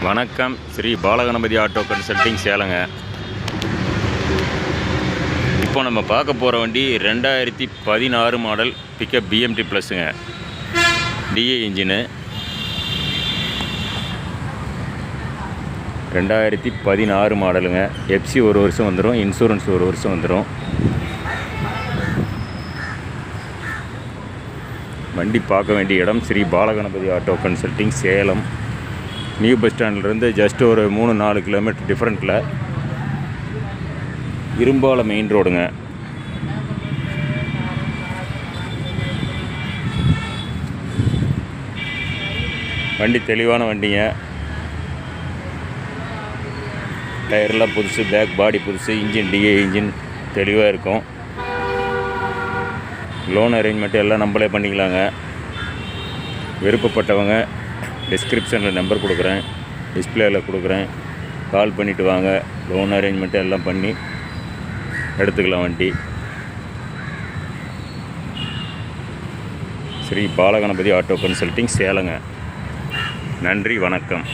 வணக்கம். Sri Balaganapathi auto consulting சேலங்க. இப்போ நம்ம பார்க்க போகிற வண்டி 2016 மாடல் பிக்கப் பிஎம்டி ப்ளஸுங்க. டிஏ இன்ஜினு 2016 மாடலுங்க. எஃப்சி ஒரு வருஷம் வந்துடும், இன்சூரன்ஸ் ஒரு வருஷம் வந்துடும். வண்டி பார்க்க வேண்டிய இடம் Sri Balaganapathi auto consulting Salem. New bus ஸ்டாண்ட்லேருந்து ஜஸ்ட் ஒரு 3-4 கிலோமீட்டர் டிஃப்ரெண்ட்டில் இரும்பால மெயின் ரோடுங்க. வண்டி தெளிவான வண்டிங்க. டயர்லாம் புதுசு, பேக் பாடி புதுசு, இன்ஜின் டிஏ இன்ஜின் தெளிவாக இருக்கும். லோன் அரேஞ்ச்மெண்ட் எல்லாம் நம்மளே பண்ணிக்கலாங்க. விருப்பப்பட்டவங்க டிஸ்கிரிப்ஷனில் நம்பர் கொடுக்குறேன், டிஸ்பிளேயில் கொடுக்குறேன். கால் பண்ணிவிட்டு வாங்க. லோன் அரேஞ்ச்மெண்ட்டு எல்லாம் பண்ணி எடுத்துக்கலாம் வண்டி. ஸ்ரீ பாலகணபதி ஆட்டோ கன்சல்டிங் சேலங்க. நன்றி, வணக்கம்.